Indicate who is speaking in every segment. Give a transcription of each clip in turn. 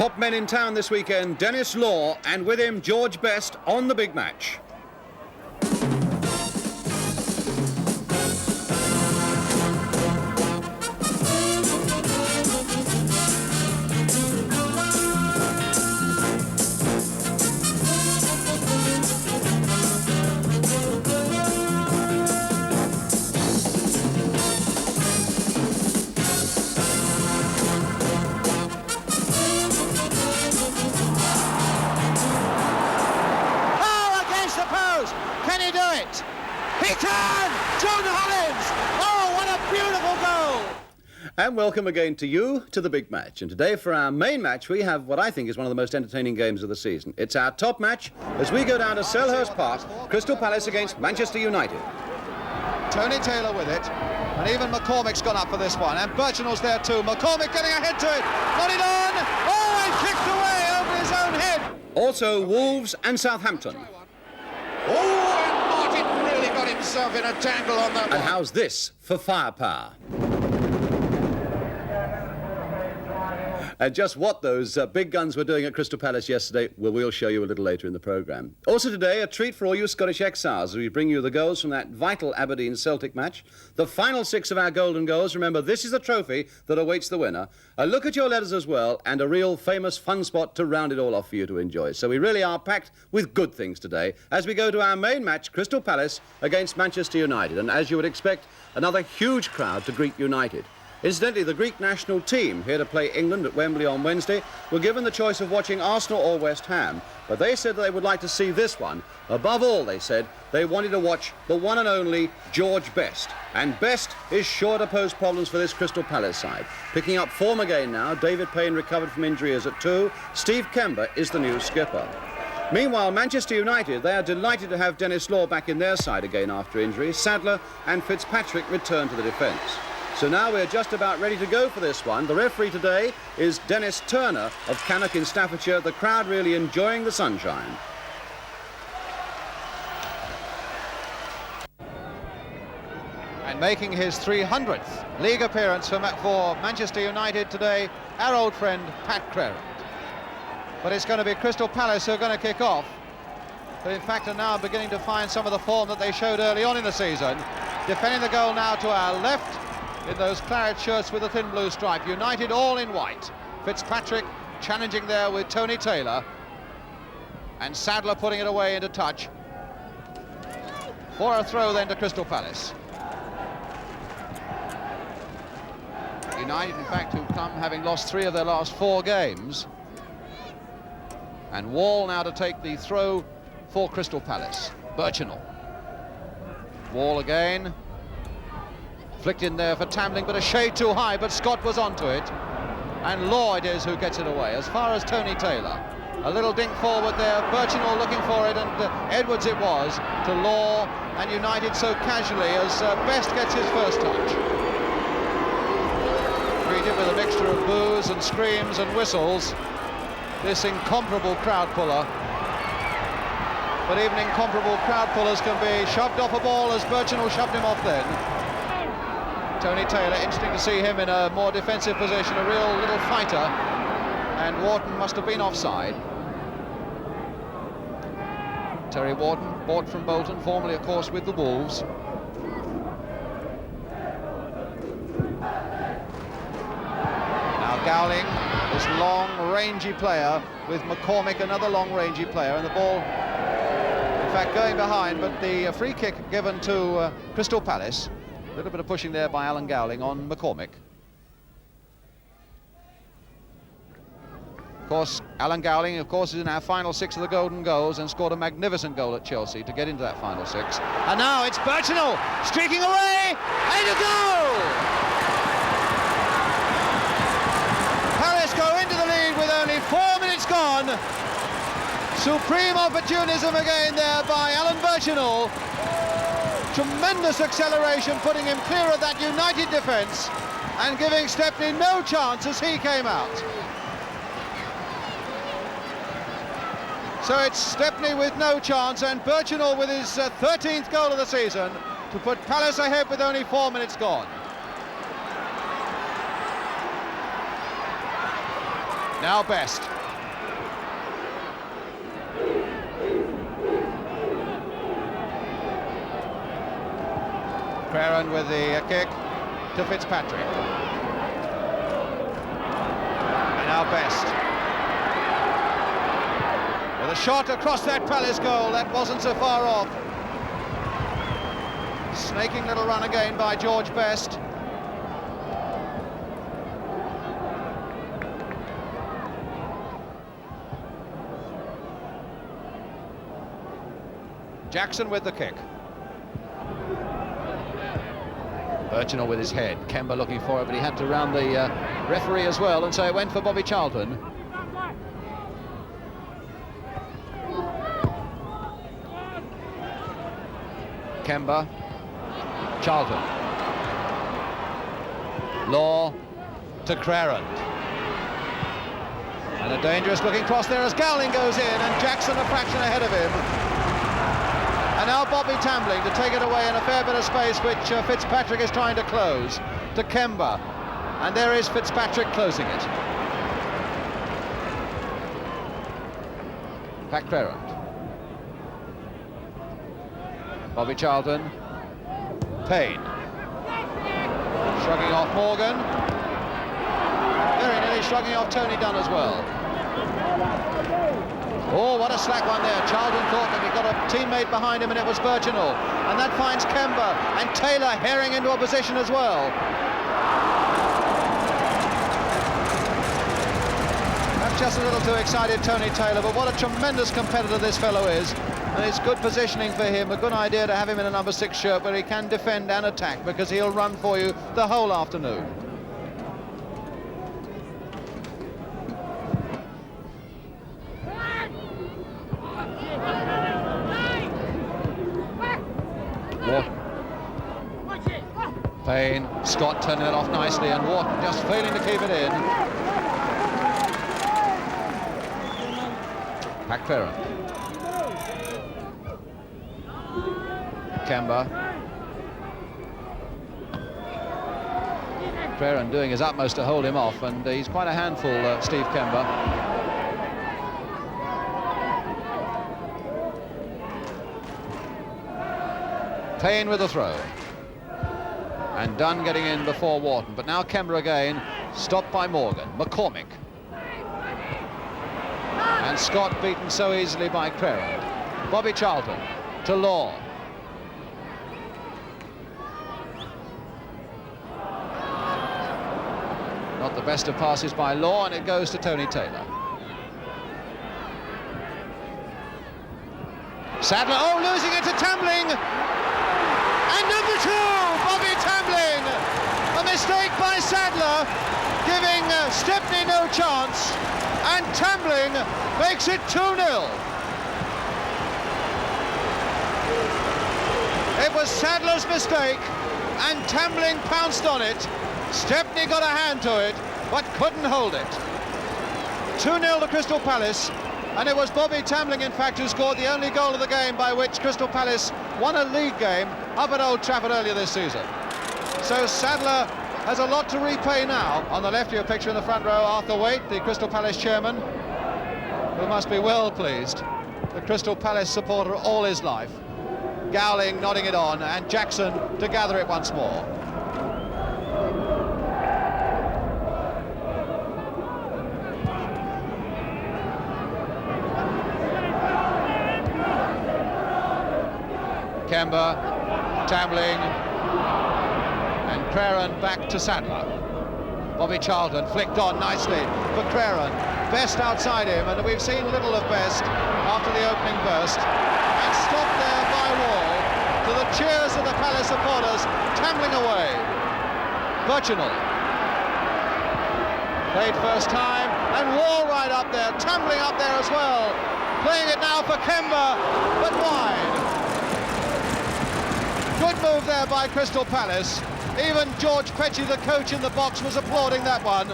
Speaker 1: Top men in town this weekend, Dennis Law, and with him George Best on the big match.
Speaker 2: Can he do it? He can! John Hollins! Oh, what a beautiful goal!
Speaker 1: And welcome again to you to the big match. And today for our main match we have what I think is one of the most entertaining games of the season. It's our top match as we go down to Selhurst Park, Crystal Palace against Manchester United.
Speaker 2: Tony Taylor with it, and even McCormick's gone up for this one, and Birchinall's there too. McCormick getting ahead to it, got it on! Oh, and kicked away over his own head!
Speaker 1: Also Wolves and Southampton.
Speaker 2: Oh, and Martin really got himself in a tangle on that one.
Speaker 1: And how's this for firepower? And just what those big guns were doing at Crystal Palace yesterday, well, we'll show you a little later in the programme. Also today, a treat for all you Scottish exiles as we bring you the goals from that vital Aberdeen Celtic match. The final 6 of our golden goals. Remember, this is the trophy that awaits the winner. A look at your letters as well, and a real famous fun spot to round it all off for you to enjoy. So we really are packed with good things today as we go to our main match, Crystal Palace against Manchester United. And as you would expect, another huge crowd to greet United. Incidentally, the Greek national team, here to play England at Wembley on Wednesday, were given the choice of watching Arsenal or West Ham, but they said they would like to see this one. Above all, they said, they wanted to watch the one and only George Best. And Best is sure to pose problems for this Crystal Palace side. Picking up form again now, David Payne recovered from injury is at 2. Steve Kember is the new skipper. Meanwhile, Manchester United, they are delighted to have Dennis Law back in their side again after injury. Sadler and Fitzpatrick return to the defence. So now we're just about ready to go for this one. The referee today is Dennis Turner of Cannock in Staffordshire. The crowd really enjoying the sunshine.
Speaker 2: And making his 300th league appearance for Manchester United today, our old friend Pat Crerand. But it's going to be Crystal Palace who are going to kick off. But in fact are now beginning to find some of the form that they showed early on in the season. Defending the goal now to our left, in those claret shirts with a thin blue stripe. United all in white. Fitzpatrick challenging there with Tony Taylor. And Sadler putting it away into touch. For a throw then to Crystal Palace. United, in fact, who come having lost 3 of their last 4 games. And Wall now to take the throw for Crystal Palace. Birchinall. Wall again. Flicked in there for Tamling, but a shade too high, but Scott was onto it. And Law it is who gets it away. As far as Tony Taylor. A little dink forward there, Birchinall looking for it, and Edwards it was to Law, and United so casually as Best gets his first touch. Greeted with a mixture of boos and screams and whistles. This incomparable crowd puller. But even incomparable crowd pullers can be shoved off a ball as Birchinall shoved him off then. Tony Taylor, interesting to see him in a more defensive position, a real little fighter, and Wharton must have been offside. Terry Wharton, bought from Bolton, formerly of course with the Wolves. Now Gowling, this long rangy player, with McCormick, another long rangy player, and the ball in fact going behind, but the free kick given to Crystal Palace. A little bit of pushing there by Alan Gowling on McCormick. Of course, Alan Gowling, of course, is in our final 6 of the golden goals and scored a magnificent goal at Chelsea to get into that final 6. And now it's Birchinall streaking away, and a goal! Palace go into the lead with only 4 minutes gone. Supreme opportunism again there by Alan Birchinall. Tremendous acceleration, putting him clear of that United defence and giving Stepney no chance as he came out. So it's Stepney with no chance and Birchinall with his 13th goal of the season to put Palace ahead with only 4 minutes gone. Now Best. Craren with the kick to Fitzpatrick. And now Best. With a shot across that Palace goal, that wasn't so far off. Snaking little run again by George Best. Jackson with the kick. Burchinal with his head. Kemba looking for it, but he had to round the referee as well, and so it went for Bobby Charlton. Kemba. Charlton. Law to Craren. And a dangerous looking cross there as Gowling goes in, and Jackson a fraction ahead of him. And now Bobby Tambling to take it away in a fair bit of space, which Fitzpatrick is trying to close, to Kemba. And there is Fitzpatrick closing it. Pat Craren. Bobby Charlton. Payne. Shrugging off Morgan. Very nearly shrugging off Tony Dunn as well. Oh, what a slack one there. Charlton thought that he got a teammate behind him, and it was Burchinal. And that finds Kemba, and Taylor herring into a position as well. That's just a little too excited, Tony Taylor, but what a tremendous competitor this fellow is. And it's good positioning for him, a good idea to have him in a number 6 shirt where he can defend and attack, because he'll run for you the whole afternoon. Payne, Scott turning it off nicely, and Wharton just failing to keep it in. Pat Craren. Kemba. Craren doing his utmost to hold him off, and he's quite a handful, Steve Kemba. Payne with the throw. And Dunn getting in before Wharton, but now Kemba again, stopped by Morgan. McCormick. And Scott beaten so easily by Craren. Bobby Charlton to Law. Not the best of passes by Law, and it goes to Tony Taylor. Sadler, oh, losing it to Tambling. And number 2, Bobby Tambling. A mistake by Sadler, giving Stepney no chance, and Tambling makes it 2-0. It was Sadler's mistake, and Tambling pounced on it. Stepney got a hand to it, but couldn't hold it. 2-0 to Crystal Palace, and it was Bobby Tambling, in fact, who scored the only goal of the game by which Crystal Palace won a league game up at Old Trafford earlier this season. So Sadler has a lot to repay now. On the left, your picture in the front row, Arthur Waite, the Crystal Palace chairman, who must be well pleased. The Crystal Palace supporter all his life. Gowling nodding it on, and Jackson to gather it once more. Kemba, Tambling, and Craren back to Sadler. Bobby Charlton flicked on nicely for Craren. Best outside him, and we've seen little of Best after the opening burst. And stopped there by Wall, to the cheers of the Palace supporters, Tambling away. Burchinal. Played first time, and Wall right up there, Tambling up there as well. Playing it now for Kemba, but wide. Good move there by Crystal Palace. Even George Petchey, the coach in the box, was applauding that one.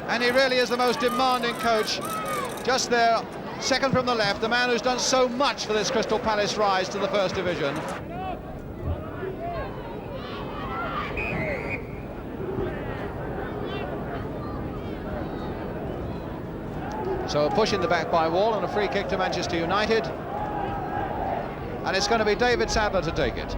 Speaker 2: And he really is the most demanding coach. Just there, second from the left, the man who's done so much for this Crystal Palace rise to the First Division. So a push in the back by Wall and a free kick to Manchester United. And it's going to be David Sadler to take it.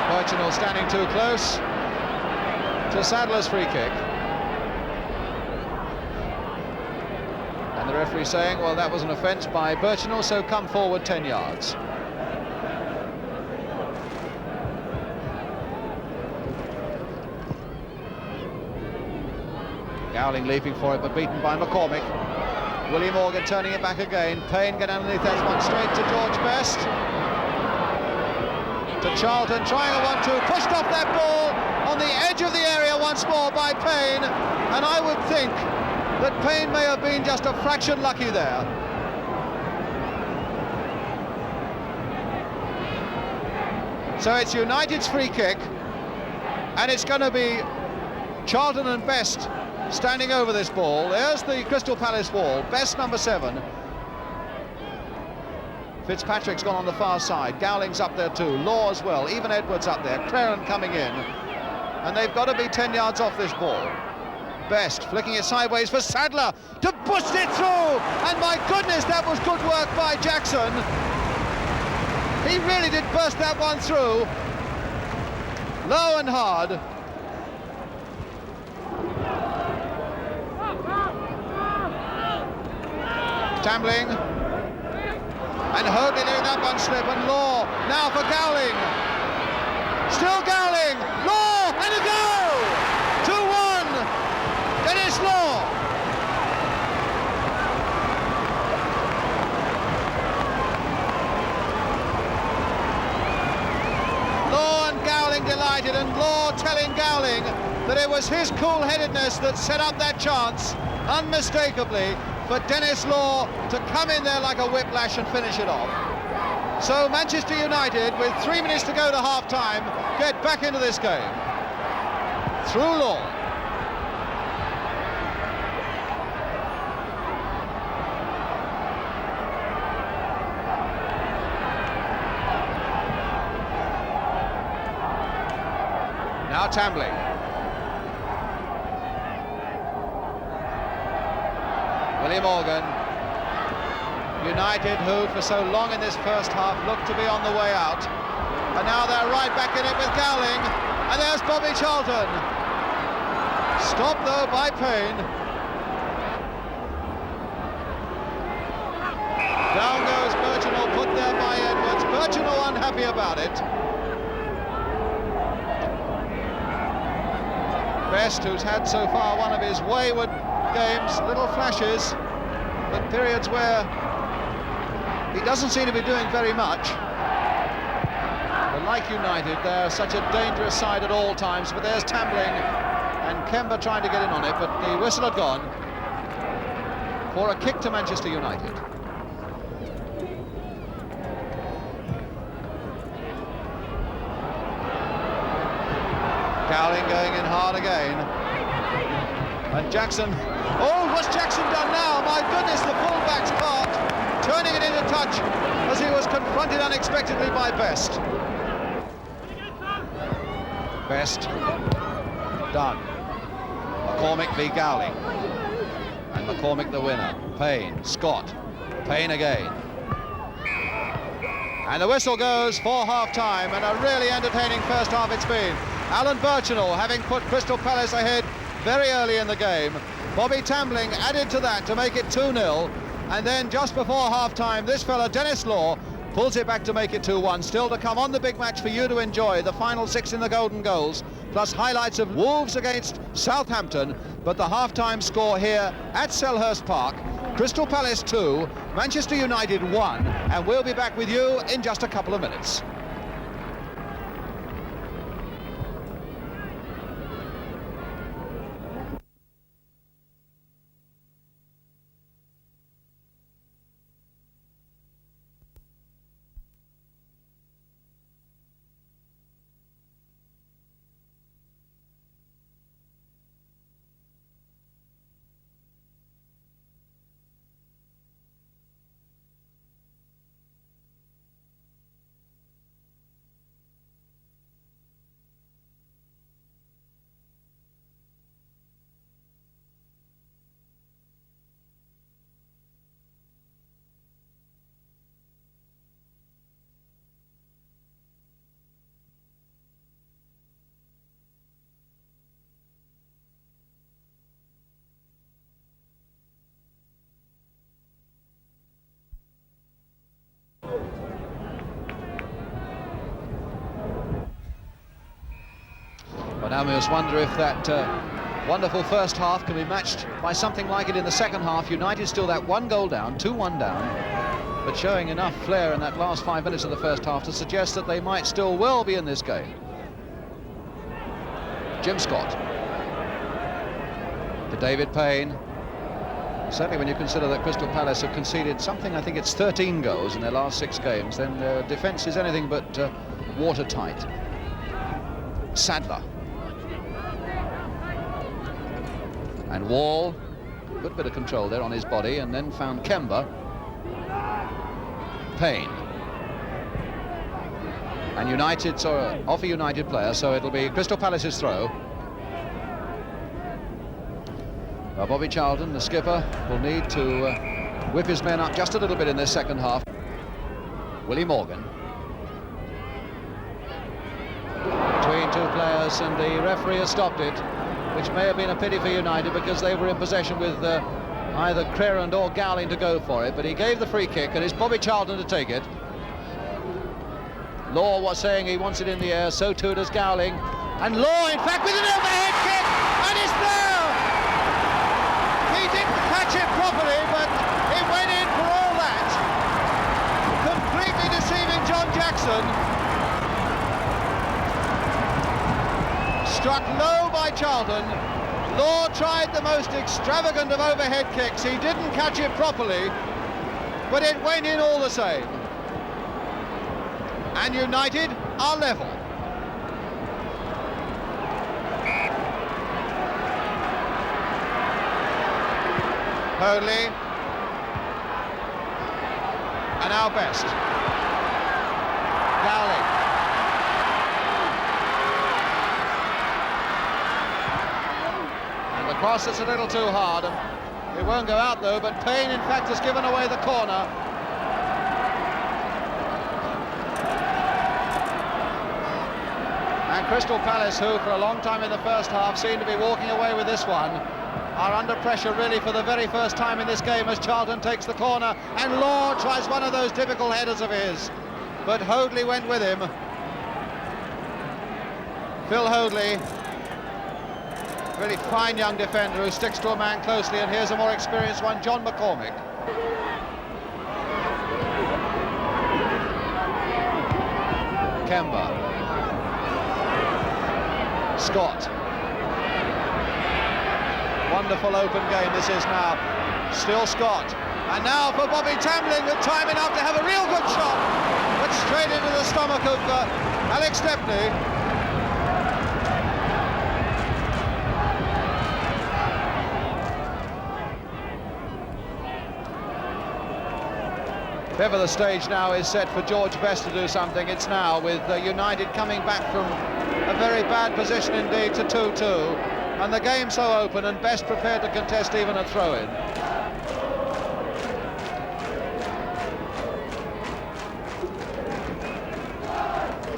Speaker 2: Birchinall standing too close to Sadler's free kick. And the referee saying, well, that was an offence by Birchinall, so come forward 10 yards. Gowling leaping for it, but beaten by McCormick. Willie Morgan turning it back again. Payne get underneath that one, straight to George Best. To Charlton, trying a 1-2, pushed off that ball on the edge of the area once more by Payne. And I would think that Payne may have been just a fraction lucky there. So it's United's free kick, and it's going to be Charlton and Best standing over this ball. There's the Crystal Palace wall. Best number 7. Fitzpatrick's gone on the far side. Gowling's up there too. Law as well. Even Edwards up there. Claren coming in. And they've got to be 10 yards off this ball. Best flicking it sideways for Sadler to bust it through. And my goodness, that was good work by Jackson. He really did burst that one through. Low and hard. Tambling, and Hoadley letting that one slip, and Law now for Gowling. Still Gowling, Law, and a goal! 2-1, Dennis Law. Law and Gowling delighted, and Law telling Gowling that it was his cool-headedness that set up that chance, unmistakably, for Dennis Law to come in there like a whiplash and finish it off. So Manchester United, with 3 minutes to go to half-time, get back into this game. Through Law. Now Tambling. Willie Morgan. United, who for so long in this first half looked to be on the way out, and now they're right back in it with Gowling, and there's Bobby Charlton. Stopped though by Payne. Down goes Birchinall, put there by Edwards. Birchinall unhappy about it. Best, who's had so far one of his wayward games, little flashes, but periods where he doesn't seem to be doing very much. But like United, they're such a dangerous side at all times. But there's Tambling and Kemba trying to get in on it, but the whistle had gone for a kick to Manchester United. Gowling going in hard again. And Jackson, oh, what's Jackson done now? My goodness, the fullback's caught, turning it into touch as he was confronted unexpectedly by Best. Best, done. McCormick v Gowling. And McCormick the winner. Payne, Scott, Payne again. And the whistle goes for half-time, and a really entertaining first half it's been. Alan Birchinall having put Crystal Palace ahead very early in the game. Bobby Tambling added to that to make it 2-0, and then just before half-time this fella Dennis Law pulls it back to make it 2-1. Still to come on the big match for you to enjoy, the final 6 in the Golden Goals, plus highlights of Wolves against Southampton. But the half-time score here at Selhurst Park, Crystal Palace 2, Manchester United 1, and we'll be back with you in just a couple of minutes. But now we must wonder if that wonderful first half can be matched by something like it in the second half. United still that 1 goal down, 2-1 down, but showing enough flair in that last 5 minutes of the first half to suggest that they might still well be in this game. Jim Scott to David Payne. Certainly when you consider that Crystal Palace have conceded something, I think it's 13 goals in their last 6 games, then their defence is anything but watertight. Sadler. And Wall, good bit of control there on his body, and then found Kemba. Payne. And United, so off a United player, so it'll be Crystal Palace's throw. Well, Bobby Charlton, the skipper, will need to whip his men up just a little bit in this second half. Willie Morgan. Between 2 players, and the referee has stopped it, which may have been a pity for United because they were in possession with either Crerand or Gowling to go for it, but he gave the free kick, and it's Bobby Charlton to take it. Law was saying he wants it in the air, so too does Gowling. And Law, in fact, with an overhead kick, and it's there! He didn't catch it properly, but it went in for all that. Completely deceiving John Jackson. Struck low by Charlton. Law tried the most extravagant of overhead kicks. He didn't catch it properly, but it went in all the same. And United are level. Hoadley. And now Best. Gowling. And the cross is a little too hard, and it won't go out though, but Payne in fact has given away the corner. And Crystal Palace, who for a long time in the first half seemed to be walking away with this one, are under pressure really for the very first time in this game as Charlton takes the corner, and Law tries one of those typical headers of his, but Hoadley went with him. Phil Hoadley, really fine young defender who sticks to a man closely, and here's a more experienced one, John McCormick. Kemba. Scott. Wonderful open game this is now. Still Scott. And now for Bobby Tamblyn with time enough to have a real good shot, but straight into the stomach of Alex Stepney. If ever the stage now is set for George Best to do something, it's now, with United coming back from a very bad position indeed to 2-2, and the game so open, and Best prepared to contest even a throw-in.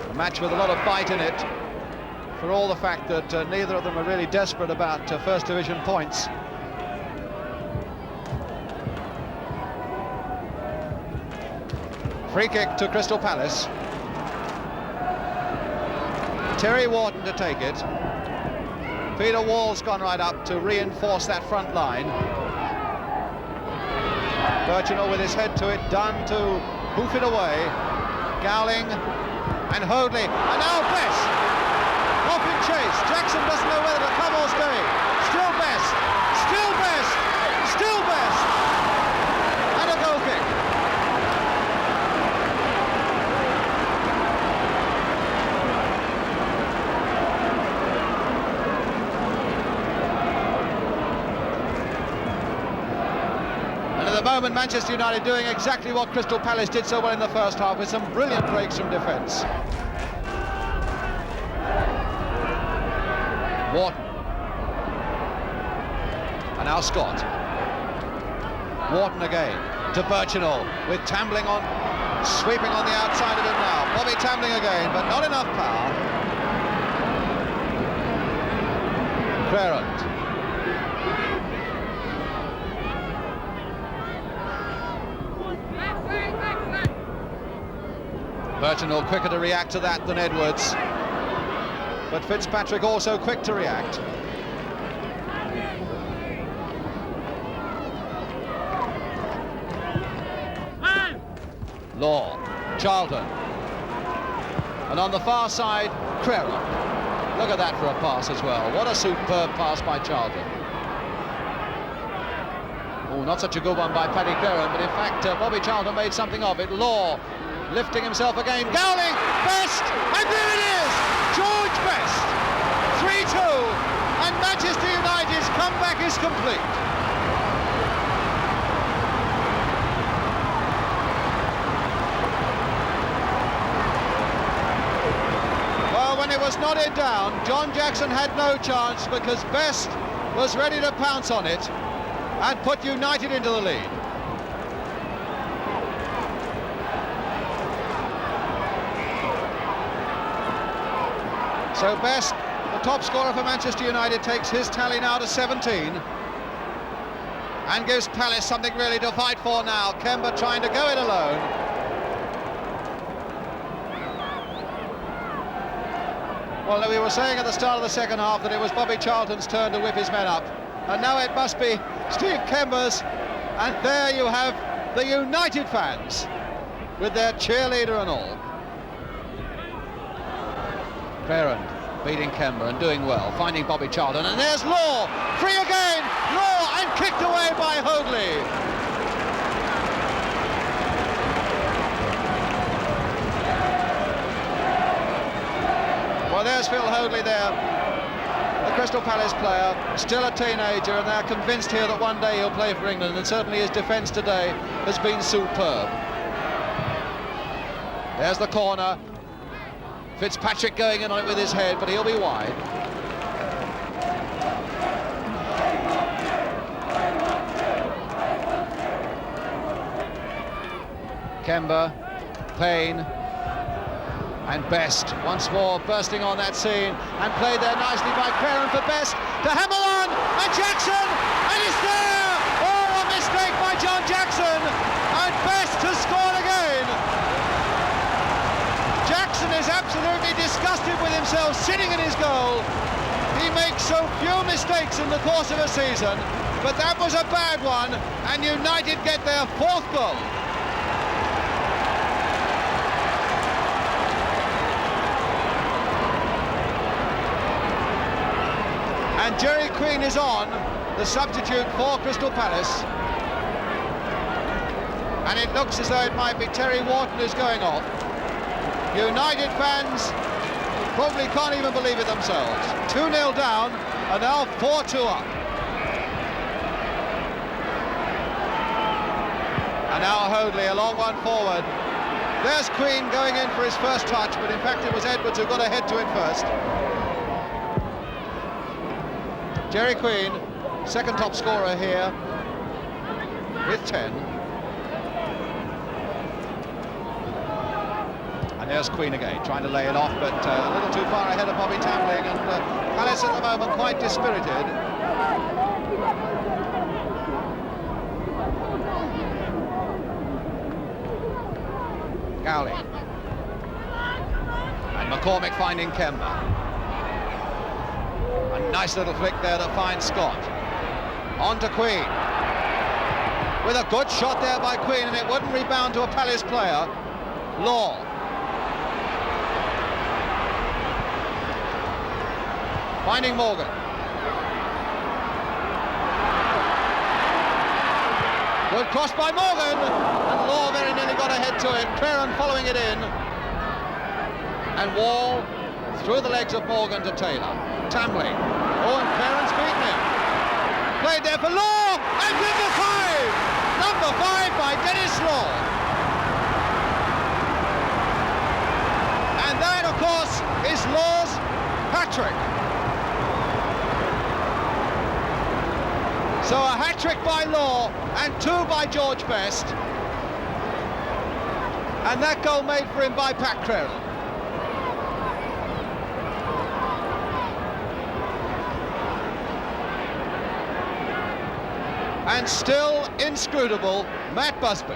Speaker 2: A match with a lot of bite in it, for all the fact that neither of them are really desperate about First Division points. Free kick to Crystal Palace. Terry Wharton to take it. Peter Wall's gone right up to reinforce that front line. Birchinall with his head to it, done to hoof it away. Gowling and Hoadley, and now Best off in chase. Jackson doesn't know whether to come or stay. Still Best, still Best, still Best, and a goal kick. At the moment, Manchester United doing exactly what Crystal Palace did so well in the first half, with some brilliant breaks from defence. Wharton. And now Scott. Wharton again to Birchinall, with Tambling on, sweeping on the outside of him now. Bobby Tambling again, but not enough power. Crerand. Birchinall quicker to react to that than Edwards. but Fitzpatrick also quick to react. Law, Charlton, and on the far side, Creran. Look at that for a pass as well. What a superb pass by Charlton. Oh, not such a good one by Paddy Creran, but in fact Bobby Charlton made something of it. Law lifting himself again, Gowling, Best, and there it is! George Best, 3-2, and Manchester United's comeback is complete. When it was nodded down, John Jackson had no chance because Best was ready to pounce on it and put United into the lead. So Best, the top scorer for Manchester United, takes his tally now to 17 and gives Palace something really to fight for now. Kemba trying to go it alone. Well, we were saying at the start of the second half that it was Bobby Charlton's turn to whip his men up. And now it must be Steve Kemba's. And there you have the United fans with their cheerleader and all. Creran beating Kemba and doing well, finding Bobby Charlton. And there's Law, free again. Law, and kicked away by Hoadley. Well, there's Phil Hoadley there, the Crystal Palace player, still a teenager, and they're convinced here that one day he'll play for England, and certainly his defence today has been superb. There's the corner. Fitzpatrick going in on it with his head, but he'll be wide. Kemba, Payne, and Best once more bursting on that scene and played there nicely by Creran for Best to hammer on, and Jackson, and it's there! Oh, a mistake by John Jackson, and Best has scored again. Jackson is absolutely disgusted with himself sitting in his goal. He makes so few mistakes in the course of a season, but that was a bad one, and United get their fourth goal. And Jerry Queen is on, the substitute for Crystal Palace. And it looks as though it might be Terry Wharton who's going off. United fans probably can't even believe it themselves. 2-0 down, and now 4-2 up. And now Hoadley, a long one forward. There's Queen going in for his first touch, but in fact it was Edwards who got ahead to it first. Jerry Queen, second top scorer here, with 10. And there's Queen again, trying to lay it off, but a little too far ahead of Bobby Tambling, and Palace at the moment quite dispirited. Gowling. And McCormick finding Kemba. A nice little flick there that finds Scott. On to Queen. With a good shot there by Queen, and it wouldn't rebound to a Palace player. Law. Finding Morgan. Good cross by Morgan, and Law very nearly got ahead to it. Creran following it in. And Wall through the legs of Morgan to Taylor. Tambling. Oh, and Creran's beaten him. Played there for Law, and number 5! Number 5 by Dennis Law. And that, of course, is Law's hat-trick. So a hat-trick by Law and 2 by George Best. And that goal made for him by Pat Creran. And still inscrutable, Matt Busby.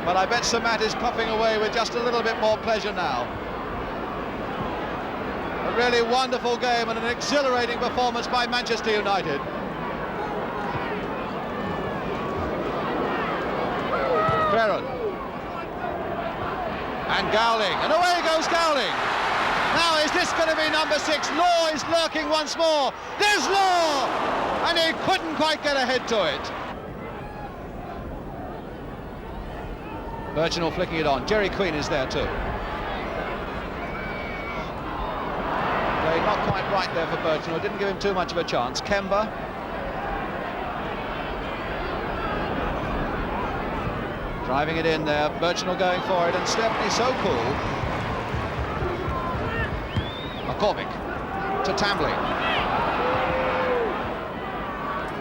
Speaker 2: But I bet Sir Matt is puffing away with just a little bit more pleasure now. A really wonderful game and an exhilarating performance by Manchester United. Ferron. And Gowling. And away goes Gowling. Now, is this going to be number 6? Law is lurking once more. There's Law! And he couldn't quite get ahead to it. Birchinall flicking it on. Jerry Queen is there too. Played not quite right there for Birchinall. Didn't give him too much of a chance. Kemba. Driving it in there. Birchinall going for it. And Stepney so cool. McCormick to Tambling.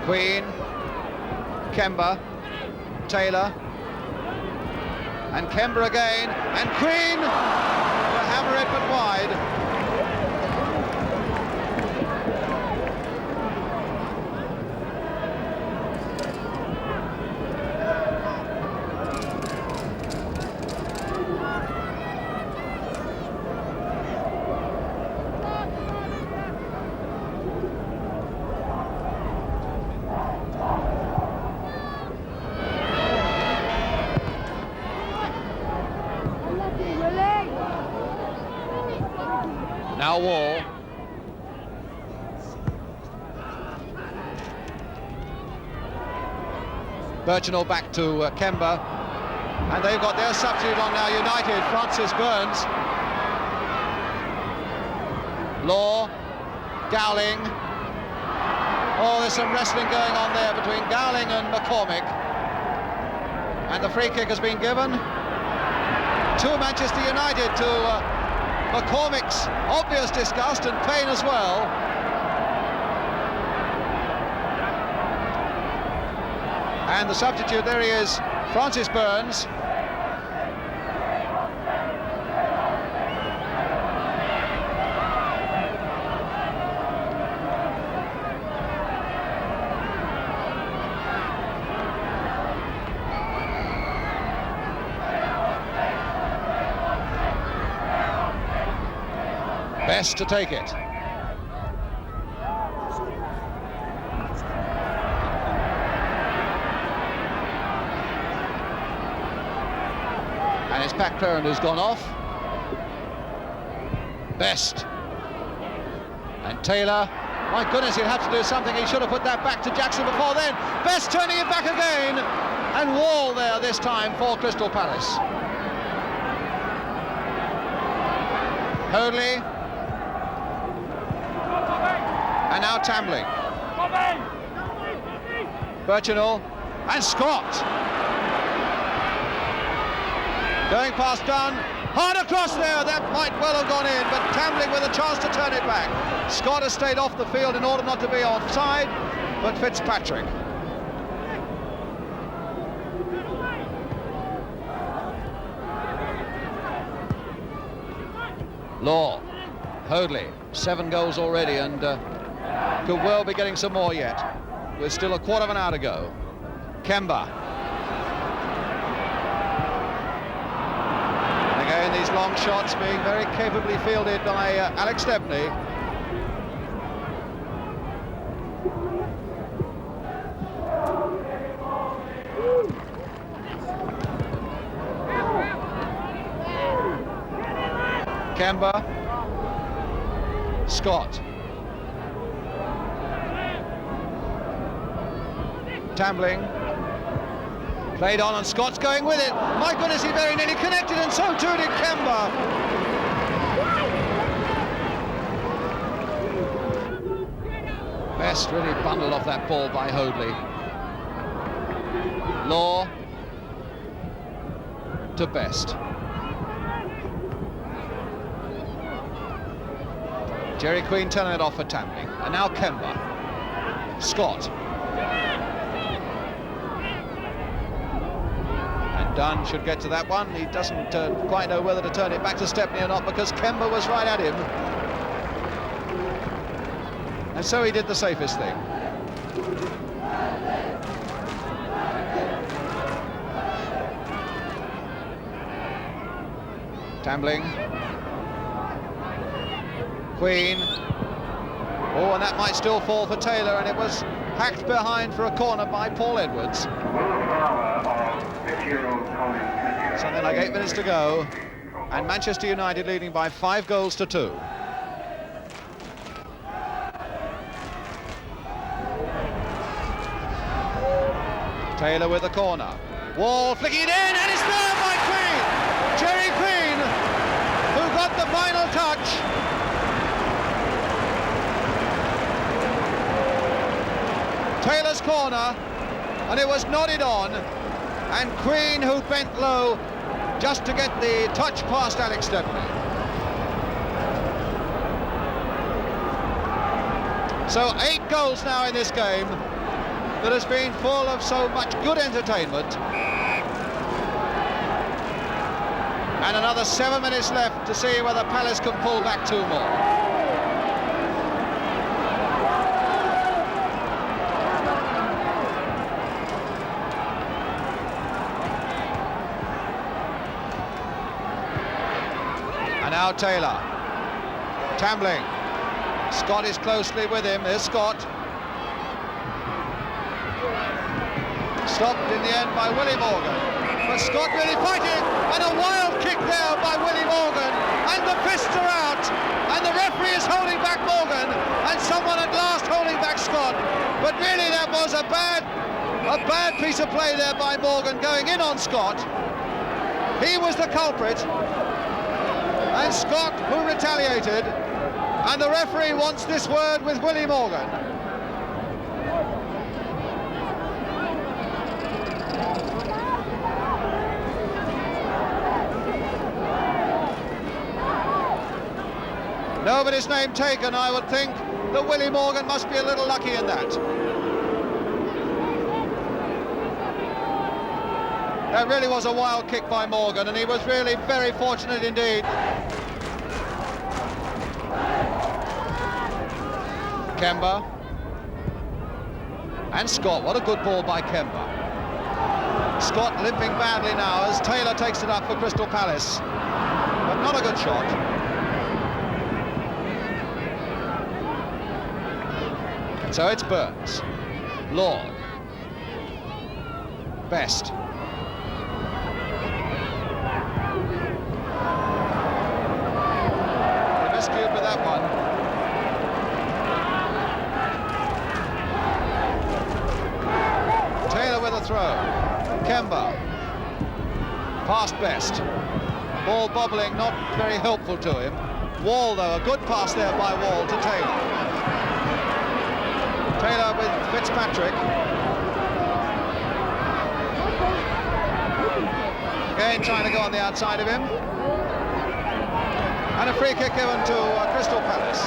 Speaker 2: Queen. Kemba. Taylor. And Kemba again, and Queen to hammer it but wide. Now Wall. Birchinall back to Kemba. And they've got their substitute on now, United, Francis Burns. Law. Gowling. Oh, there's some wrestling going on there between Gowling and McCormick. And the free kick has been given to Manchester United, to McCormick's obvious disgust and pain as well. And the substitute, there he is, Francis Burns. Best to take it. And it's Pat Claren who's gone off. Best. And Taylor. My goodness, he'll have to do something. He should have put that back to Jackson before then. Best turning it back again. And Wall there this time for Crystal Palace. Hoadley. And now Tambling. Birchinall and Scott. Going past Dunn. Hard across there. That might well have gone in, but Tambling with a chance to turn it back. Scott has stayed off the field in order not to be offside, but Fitzpatrick. Law. Hoadley. 7 goals already, and could well be getting some more yet. With still a quarter of an hour to go. Kemba. And again, these long shots being very capably fielded by Alex Stepney. Kemba. Scott. Tambling. Played on and Scott's going with it. My goodness, he very nearly connected, and so too did Kemba. Best really bundled off that ball by Hoadley. Law to Best. Jerry Queen turning it off for Tambling. And now Kemba. Scott. And Dunn should get to that one. He doesn't quite know whether to turn it back to Stepney or not, because Kemba was right at him. And so he did the safest thing. Tambling. Queen. Oh, and that might still fall for Taylor, and it was hacked behind for a corner by Paul Edwards. Something like 8 minutes to go, and Manchester United leading by 5 goals to 2. Taylor with the corner. Wall flicking it in, and it's there by Queen! Jerry Queen, who got the final touch. Taylor's corner, and it was nodded on, and Queen, who bent low just to get the touch past Alex Stepney. So 8 goals now in this game that has been full of so much good entertainment. And another 7 minutes left to see whether Palace can pull back 2 more. And now Taylor. Tambling. Scott is closely with him. There's Scott. Stopped in the end by Willie Morgan. But Scott really fighting, and a wild kick there by Willie Morgan, and the fists are out, and the referee is holding back Morgan, and someone at last holding back Scott. But really that was a bad piece of play there by Morgan, going in on Scott. He was the culprit, and Scott who retaliated, and the referee wants this word with Willie Morgan. Nobody's name taken. I would think that Willie Morgan must be a little lucky in that. That really was a wild kick by Morgan, and he was really very fortunate indeed. Kemba. And Scott. What a good ball by Kemba. Scott limping badly now as Taylor takes it up for Crystal Palace. But not a good shot. So it's Burns, Law, Best. He rescued with that one. Taylor with a throw. Kemba. Past Best. Ball bobbling, not very helpful to him. Wall, though, a good pass there by Wall to Taylor. Taylor with Fitzpatrick. Again trying to go on the outside of him. And a free kick given to Crystal Palace.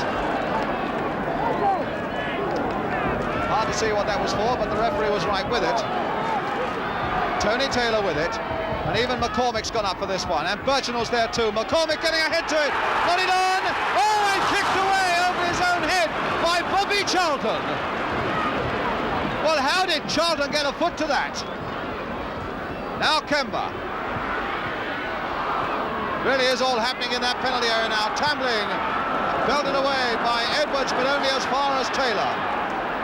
Speaker 2: Hard to see what that was for, but the referee was right with it. Tony Taylor with it. And even McCormick's gone up for this one. And Birchinall's there too. McCormick getting ahead to it. Got it on! Oh, and kicked away over his own head by Bobby Charlton. Well, how did Charlton get a foot to that? Now Kemba. Really is all happening in that penalty area now. Tambling, belted away by Edwards, but only as far as Taylor.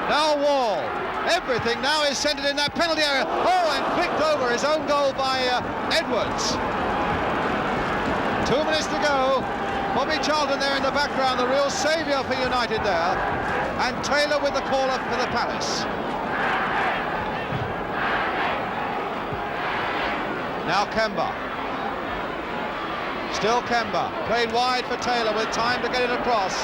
Speaker 2: Now Wall. Everything now is centred in that penalty area. Oh, and flicked over his own goal by Edwards. 2 minutes to go. Bobby Charlton there in the background, the real saviour for United there. And Taylor with the call-up for the Palace. Now Kemba. Still Kemba. Played wide for Taylor with time to get it across.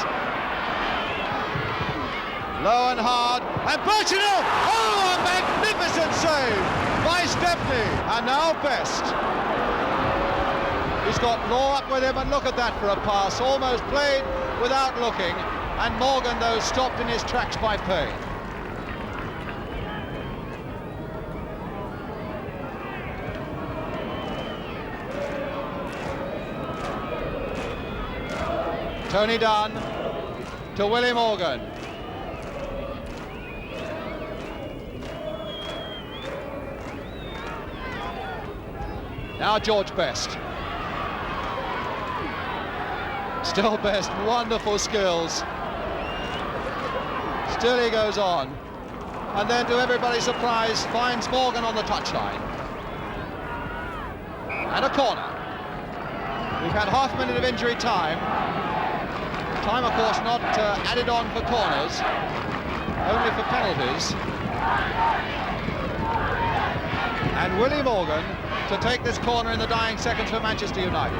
Speaker 2: Low and hard. And Birchinall! Oh, a magnificent save by Stepney. And now Best. He's got Law up with him, and look at that for a pass. Almost played without looking. And Morgan, though, stopped in his tracks by Payne. Tony Dunn to Willie Morgan. Now George Best. Still Best, wonderful skills. Still he goes on. And then, to everybody's surprise, finds Morgan on the touchline. And a corner. We've had half a minute of injury time. Time, of course, not added on for corners, only for penalties. And Willie Morgan to take this corner in the dying seconds for Manchester United,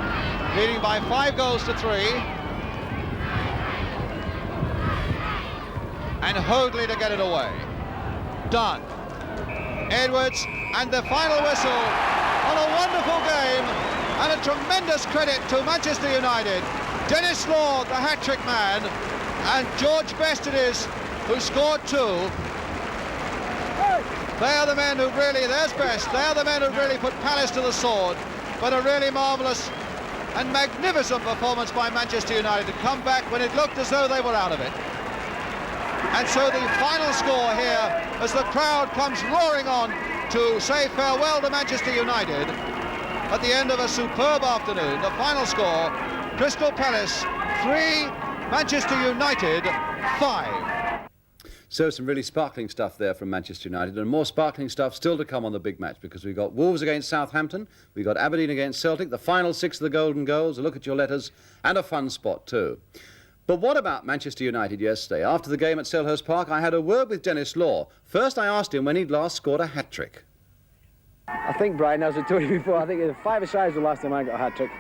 Speaker 2: leading by 5 goals to 3. And Hoadley to get it away. Done. Edwards, and the final whistle on a wonderful game, and a tremendous credit to Manchester United. Dennis Law, the hat-trick man, and George Best it is, who scored 2. They are the men who really, there's Best, they are the men who really put Palace to the sword. But a really marvellous and magnificent performance by Manchester United to come back when it looked as though they were out of it. And so the final score here, as the crowd comes roaring on to say farewell to Manchester United at the end of a superb afternoon. The final score, Crystal Palace 3, Manchester United 5.
Speaker 1: So some really sparkling stuff there from Manchester United, and more sparkling stuff still to come on the big match, because we've got Wolves against Southampton, we've got Aberdeen against Celtic, the final 6 of the Golden Goals, a look at your letters, and a fun spot too. But what about Manchester United yesterday? After the game at Selhurst Park, I had a word with Dennis Law. First, I asked him when he'd last scored a hat-trick.
Speaker 3: I think, Brian, as I told you before, I think it was 5-a-side the last time I got a hat-trick.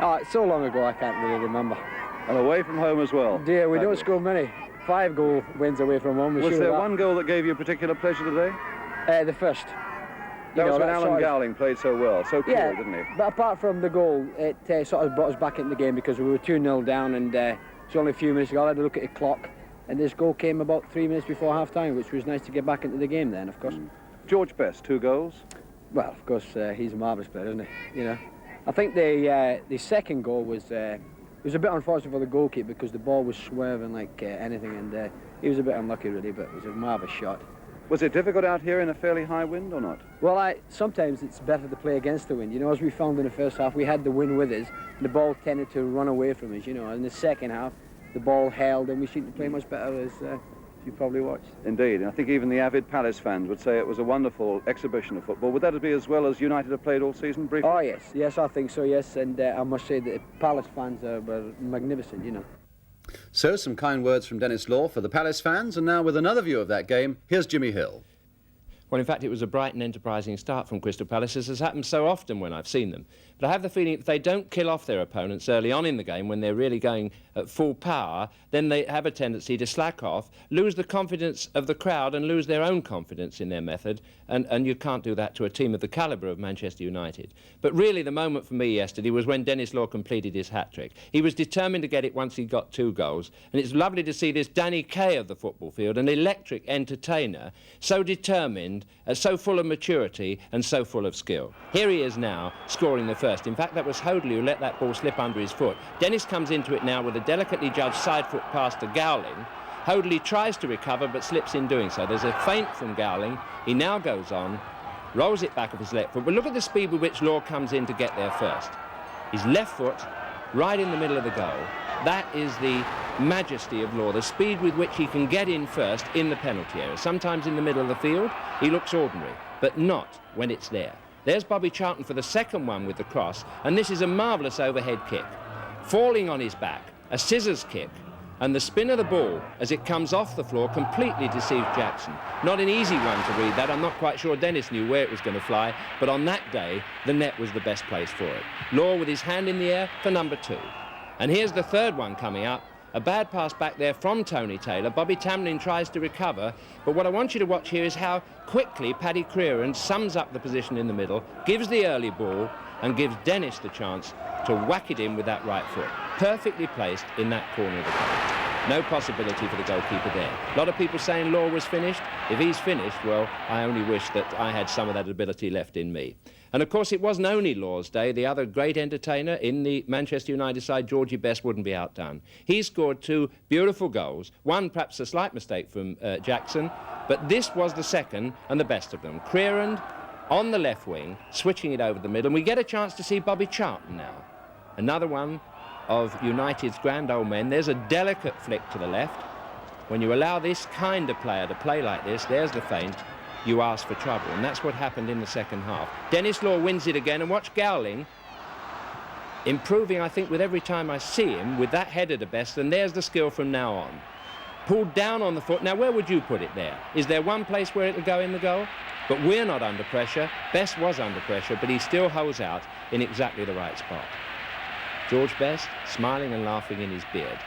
Speaker 3: Oh, it's so long ago, I can't really remember.
Speaker 4: And away from home as well.
Speaker 3: Dear, we don't score many. 5-goal wins away from home.
Speaker 4: Was there one goal that gave you particular pleasure today?
Speaker 3: The first.
Speaker 4: That was when Alan Gowling played so well, so cool, didn't he?
Speaker 3: But apart from the goal, it sort of brought us back into the game, because we were 2-0 down, and it's only a few minutes ago. I had to look at the clock, and this goal came about 3 minutes before half-time, which was nice to get back into the game then, of course.
Speaker 4: George Best, 2 goals?
Speaker 3: Well, of course, he's a marvellous player, isn't he? You know, I think the second goal was... it was a bit unfortunate for the goalkeeper, because the ball was swerving like anything, and he was a bit unlucky really, but it was a marvellous shot.
Speaker 4: Was it difficult out here in a fairly high wind or not?
Speaker 3: Well, sometimes it's better to play against the wind. You know, as we found in the first half, we had the wind with us, and the ball tended to run away from us, you know. In the second half, the ball held, and we seemed to play much better, as you probably watched.
Speaker 4: Indeed, and I think even the avid Palace fans would say it was a wonderful exhibition of football. Would that be as well as United have played all season, briefly?
Speaker 3: Oh, yes, I think so, yes, and I must say that the Palace fans were magnificent, you know.
Speaker 1: So some kind words from Dennis Law for the Palace fans, and now with another view of that game, here's Jimmy Hill.
Speaker 5: Well, in fact, it was a bright and enterprising start from Crystal Palace, as has happened so often when I've seen them. But I have the feeling if they don't kill off their opponents early on in the game, when they're really going at full power, then they have a tendency to slack off, lose the confidence of the crowd and lose their own confidence in their method. And you can't do that to a team of the calibre of Manchester United. But really, the moment for me yesterday was when Dennis Law completed his hat-trick. He was determined to get it once he got 2 goals. And it's lovely to see this Danny Kaye of the football field, an electric entertainer, so determined, so full of maturity and so full of skill. Here he is now, scoring the first. In fact, that was Hoadley who let that ball slip under his foot. Dennis comes into it now with a delicately judged side foot pass to Gowling. Hoadley tries to recover but slips in doing so. There's a feint from Gowling. He now goes on, rolls it back of his left foot. But look at the speed with which Law comes in to get there first. His left foot right in the middle of the goal. That is the majesty of Law, the speed with which he can get in first in the penalty area. Sometimes in the middle of the field, he looks ordinary, but not when it's there. There's Bobby Charlton for the second one with the cross, and this is a marvellous overhead kick. Falling on his back, a scissors kick, and the spin of the ball as it comes off the floor completely deceived Jackson. Not an easy one to read that. I'm not quite sure Dennis knew where it was going to fly, but on that day, the net was the best place for it. Law with his hand in the air for number 2. And here's the third one coming up. A bad pass back there from Tony Taylor. Bobby Tamlin tries to recover, but what I want you to watch here is how quickly Paddy Creran sums up the position in the middle, gives the early ball, and gives Dennis the chance to whack it in with that right foot. Perfectly placed in that corner of the goal. No possibility for the goalkeeper there. A lot of people saying Law was finished. If he's finished, well, I only wish that I had some of that ability left in me. And of course, it wasn't only Law's day. The other great entertainer in the Manchester United side, Georgie Best, wouldn't be outdone. He scored 2 beautiful goals. One, perhaps a slight mistake from Jackson, but this was the second and the best of them. Creran on the left wing, switching it over the middle, and we get a chance to see Bobby Charlton now. Another one of United's grand old men. There's a delicate flick to the left. When you allow this kind of player to play like this, there's the feint, you ask for trouble. And that's what happened in the second half. Dennis Law wins it again, and watch Gowling improving, I think, with every time I see him, with that header to best, and there's the skill from now on. Pulled down on the foot. Now, where would you put it there? Is there one place where it'll go in the goal? But we're not under pressure. Best was under pressure, but he still holds out in exactly the right spot. George Best, smiling and laughing in his beard.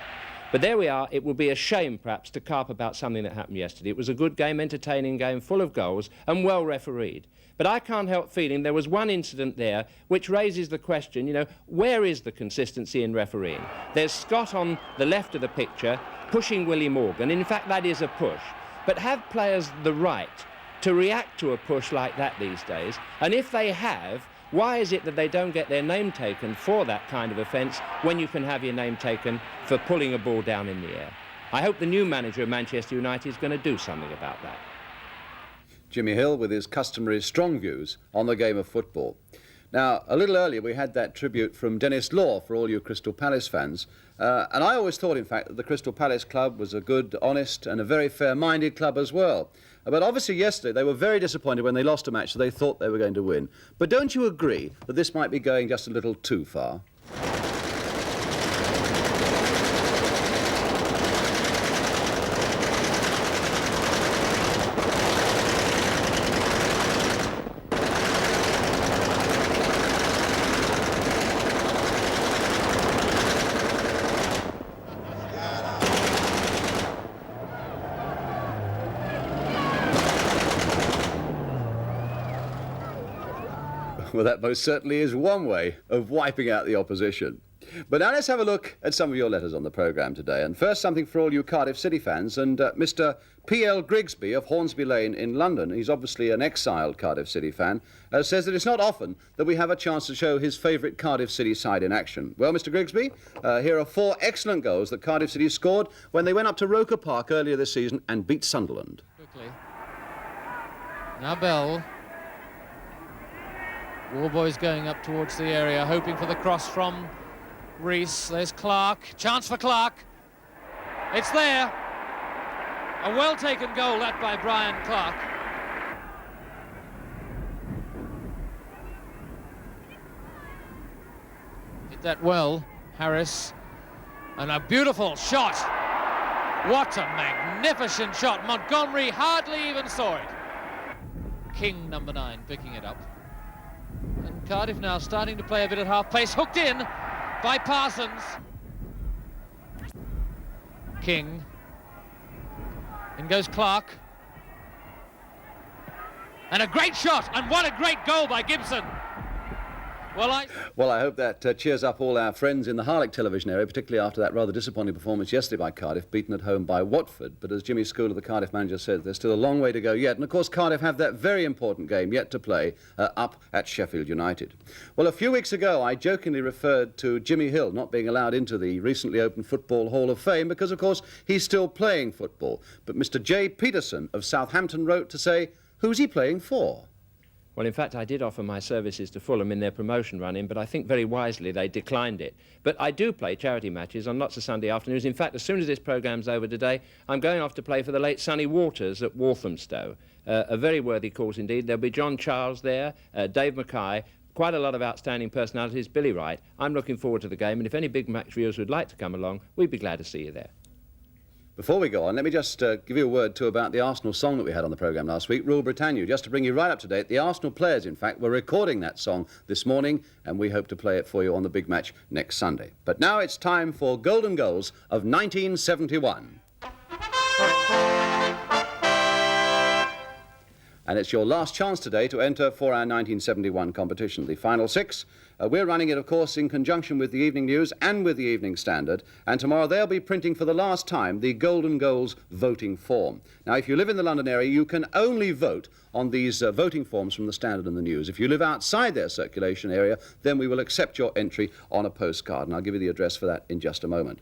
Speaker 5: But there we are. It would be a shame, perhaps, to carp about something that happened yesterday. It was a good game, entertaining game, full of goals, and well refereed. But I can't help feeling there was one incident there which raises the question, you know, where is the consistency in refereeing? There's Scott on the left of the picture pushing Willie Morgan. In fact, that is a push. But have players the right to react to a push like that these days? And if they have, why is it that they don't get their name taken for that kind of offence when you can have your name taken for pulling a ball down in the air? I hope the new manager of Manchester United is going to do something about that.
Speaker 1: Jimmy Hill with his customary strong views on the game of football. Now, a little earlier we had that tribute from Dennis Law for all you Crystal Palace fans. And I always thought, in fact, that the Crystal Palace club was a good, honest and a very fair-minded club as well. But obviously yesterday they were very disappointed when they lost a match that they thought they were going to win. But don't you agree that this might be going just a little too far? Well, that most certainly is one way of wiping out the opposition. But now let's have a look at some of your letters on the programme today. And first, something for all you Cardiff City fans. And Mr. P.L. Grigsby of Hornsby Lane in London, he's obviously an exiled Cardiff City fan, says that it's not often that we have a chance to show his favourite Cardiff City side in action. Well, Mr. Grigsby, here are 4 excellent goals that Cardiff City scored when they went up to Roker Park earlier this season and beat Sunderland.
Speaker 6: Quickly. Now Bell. Warboy's going up towards the area, hoping for the cross from Rees. There's Clark. Chance for Clark. It's there. A well-taken goal, that by Brian Clark. Did that well, Harris. And a beautiful shot. What a magnificent shot. Montgomery hardly even saw it. King, number 9, picking it up. And Cardiff now starting to play a bit at half pace. Hooked in by Parsons. King. In goes Clark. And a great shot, and what a great goal by Gibson. Well, I
Speaker 1: hope that cheers up all our friends in the Harlech television area, particularly after that rather disappointing performance yesterday by Cardiff, beaten at home by Watford. But as Jimmy Schooler, the Cardiff manager, said, there's still a long way to go yet. And of course, Cardiff have that very important game yet to play up at Sheffield United. Well, a few weeks ago, I jokingly referred to Jimmy Hill not being allowed into the recently opened Football Hall of Fame because, of course, he's still playing football. But Mr. J. Peterson of Southampton wrote to say, who's he playing for?
Speaker 5: Well, in fact, I did offer my services to Fulham in their promotion run-in, but I think very wisely they declined it. But I do play charity matches on lots of Sunday afternoons. In fact, as soon as this programme's over today, I'm going off to play for the late Sonny Waters at Walthamstow. A very worthy cause indeed. There'll be John Charles there, Dave Mackay, quite a lot of outstanding personalities, Billy Wright. I'm looking forward to the game, and if any big match viewers would like to come along, we'd be glad to see you there.
Speaker 1: Before we go on, let me just give you a word, too, about the Arsenal song that we had on the programme last week, Rule Britannia. Just to bring you right up to date, the Arsenal players, in fact, were recording that song this morning, and we hope to play it for you on the big match next Sunday. But now it's time for Golden Goals of 1971. And it's your last chance today to enter for our 1971 competition. The final 6, we're running it, of course, in conjunction with the Evening News and with the Evening Standard. And tomorrow they'll be printing for the last time the Golden Goals voting form. Now, if you live in the London area, you can only vote on these voting forms from the Standard and the News. If you live outside their circulation area, then we will accept your entry on a postcard. And I'll give you the address for that in just a moment.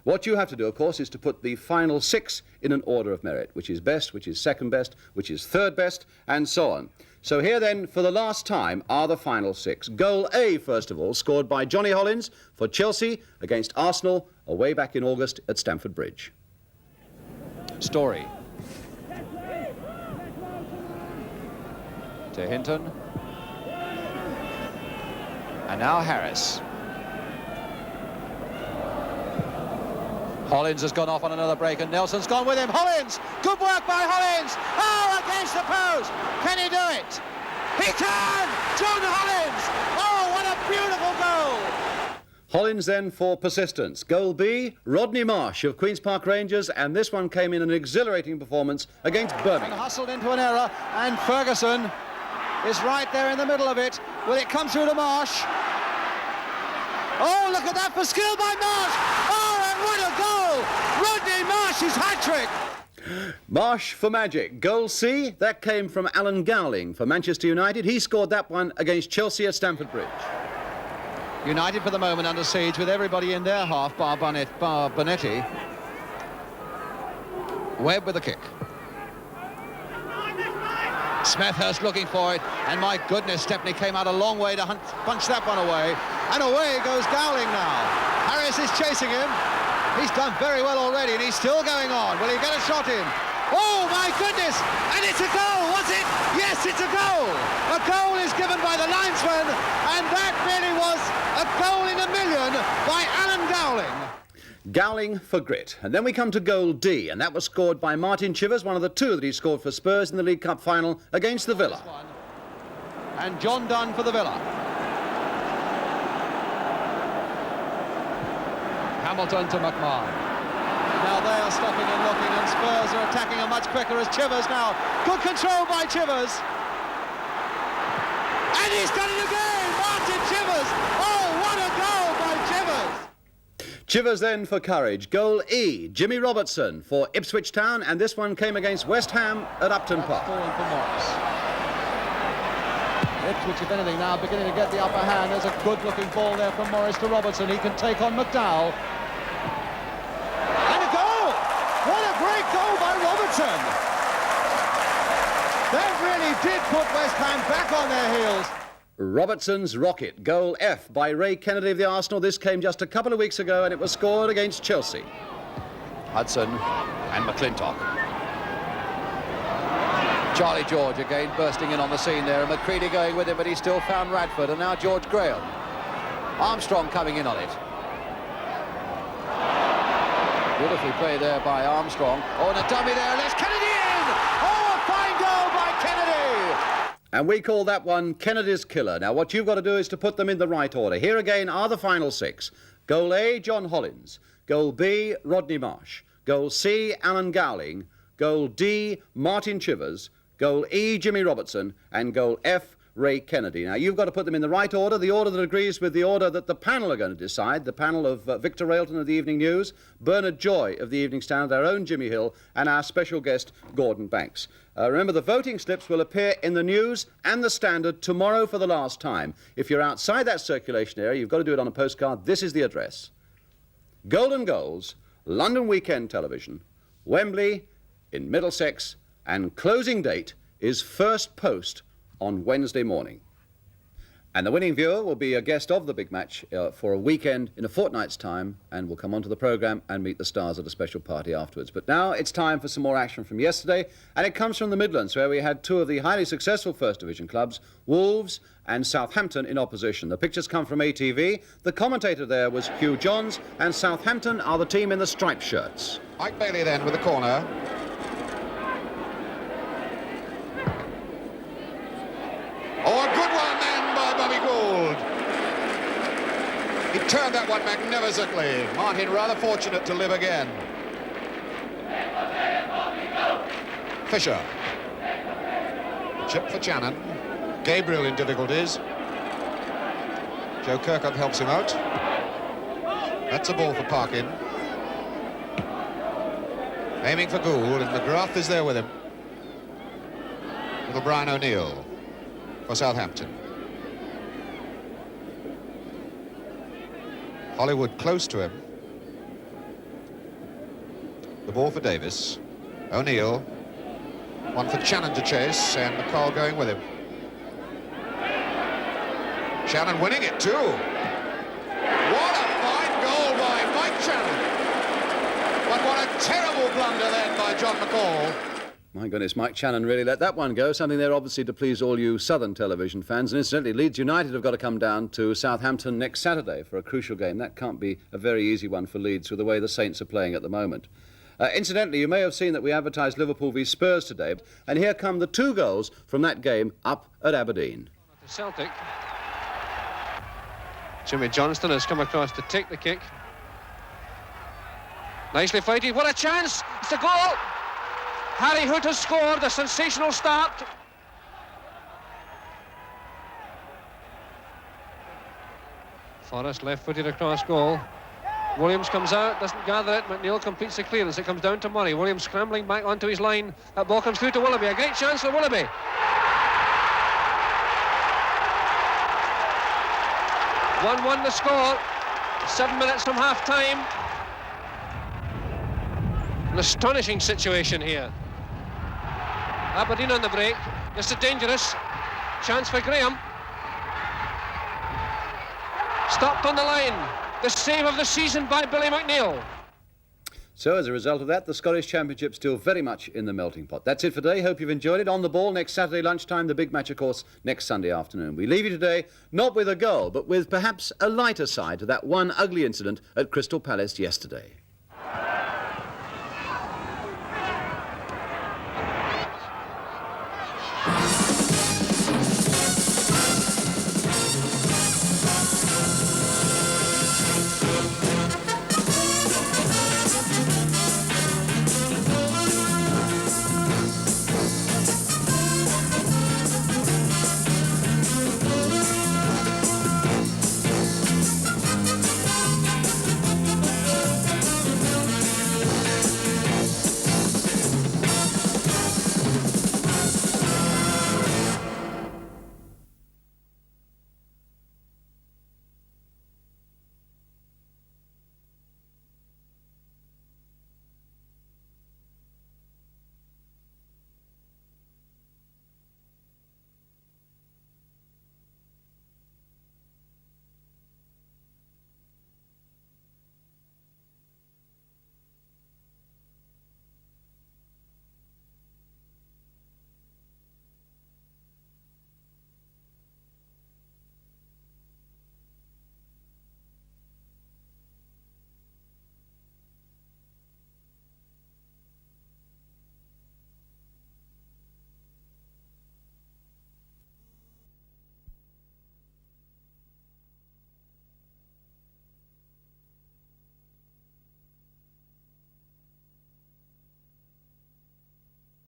Speaker 1: What you have to do, of course, is to put the final 6 in an order of merit, which is best, which is second best, which is third best, and so on. So here then, for the last time, are the final 6. Goal A, first of all, scored by Johnny Hollins for Chelsea against Arsenal away back in August at Stamford Bridge.
Speaker 2: Story. To Hinton. And now Harris. Hollins has gone off on another break and Nelson's gone with him. Hollins! Good work by Hollins! Oh, against the post! Can he do it? He can! John Hollins! Oh, what a beautiful goal!
Speaker 1: Hollins then for persistence. Goal B, Rodney Marsh of Queen's Park Rangers, and this one came in an exhilarating performance against Birmingham.
Speaker 2: And hustled into an error, and Ferguson is right there in the middle of it. Will it come through to Marsh? Oh, look at that for skill by Marsh! Oh, and what a goal! Rodney Marsh's hat-trick!
Speaker 1: Marsh for magic. Goal C, that came from Alan Gowling for Manchester United. He scored that one against Chelsea at Stamford Bridge.
Speaker 2: United for the moment under siege with everybody in their half, bar Bonetti. Webb with a kick. Smethurst looking for it, and my goodness, Stepney came out a long way to punch that one away. And away goes Gowling now. Harris is chasing him. He's done very well already, and he's still going on. Will he get a shot in? Oh, my goodness! And it's a goal, was it? Yes, it's a goal! A goal is given by the linesman, and that really was a goal in a million by Alan Gowling.
Speaker 1: Gowling for grit. And then we come to goal D, and that was scored by Martin Chivers, one of the 2 that he scored for Spurs in the League Cup final against the Villa.
Speaker 2: And John Dunn for the Villa. Hamilton to McMahon. Now they are stopping and looking, and Spurs are attacking him much quicker as Chivers now. Good control by Chivers. And he's done it again! Martin Chivers! Oh, what a goal by Chivers!
Speaker 1: Chivers then for courage. Goal E, Jimmy Robertson for Ipswich Town, and this one came against West Ham at Upton Park.
Speaker 2: Fallen for Morris. Ipswich, if anything, now beginning to get the upper hand. There's a good-looking ball there from Morris to Robertson. He can take on McDowell. And a goal! What a great goal by Robertson! That really did put West Ham back on their heels.
Speaker 1: Robertson's rocket. Goal F by Ray Kennedy of the Arsenal. This came just a couple of weeks ago, and it was scored against Chelsea.
Speaker 2: Hudson and McClintock. Charlie George again bursting in on the scene there, and McCready going with him, but he still found Radford, and now George Graham. Armstrong coming in on it. Beautifully played there by Armstrong. Oh, and a dummy there, there's Kennedy in! Oh, a fine goal by Kennedy!
Speaker 1: And we call that one Kennedy's killer. Now, what you've got to do is to put them in the right order. Here again are the final 6. Goal A, John Hollins. Goal B, Rodney Marsh. Goal C, Alan Gowling. Goal D, Martin Chivers. Goal E, Jimmy Robertson. And goal F, Ray Kennedy. Now, you've got to put them in the right order, the order that agrees with the order that the panel are going to decide, the panel of Victor Railton of the Evening News, Bernard Joy of the Evening Standard, our own Jimmy Hill, and our special guest, Gordon Banks. Remember, the voting slips will appear in the News and the Standard tomorrow for the last time. If you're outside that circulation area, you've got to do it on a postcard. This is the address. Golden Goals, London Weekend Television, Wembley, in Middlesex, and closing date is first post on Wednesday morning. And the winning viewer will be a guest of the big match for a weekend in a fortnight's time, and will come onto the programme and meet the stars at a special party afterwards. But now it's time for some more action from yesterday, and it comes from the Midlands, where we had 2 of the highly successful First Division clubs, Wolves and Southampton, in opposition. The pictures come from ATV. The commentator there was Hugh Johns, and Southampton are the team in the striped shirts.
Speaker 2: Mike Bailey then with the corner. Oh, a good one then by Bobby Gould. He turned that one magnificently. Martin rather fortunate to live again. Fisher. Chip for Channon. Gabriel in difficulties. Joe Kirkup helps him out. That's a ball for Parkin. Aiming for Gould, and McGrath is there with him. Little Brian O'Neill for Southampton. Hollywood close to him. The ball for Davis. O'Neill. One for Channon to chase, and McCall going with him.
Speaker 7: Channon winning it too. What a fine goal by Mike Channon. But what a terrible blunder then by John McCall.
Speaker 1: My goodness, Mike Channon really let that one go. Something there obviously to please all you Southern television fans. And incidentally, Leeds United have got to come down to Southampton next Saturday for a crucial game. That can't be a very easy one for Leeds with the way the Saints are playing at the moment. Incidentally, you may have seen that we advertised Liverpool v Spurs today. And here come the 2 goals from that game up at Aberdeen.
Speaker 8: Celtic. Jimmy Johnston has come across to take the kick. Nicely fighting. What a chance! It's a goal! Harry Hood has scored a sensational start. Forrest left-footed across goal. Williams comes out, doesn't gather it. McNeil completes the clearance. It comes down to Murray. Williams scrambling back onto his line. That ball comes through to Willoughby. A great chance for Willoughby. 1-1 the score. 7 minutes from half-time. An astonishing situation here. Aberdeen on the break. This is dangerous. Chance for Graham. Stopped on the line. The save of the season by Billy McNeil.
Speaker 1: So as a result of that, the Scottish Championship still very much in the melting pot. That's it for today. Hope you've enjoyed it. On the ball next Saturday lunchtime, the big match, of course, next Sunday afternoon. We leave you today not with a goal, but with perhaps a lighter side to that one ugly incident at Crystal Palace yesterday.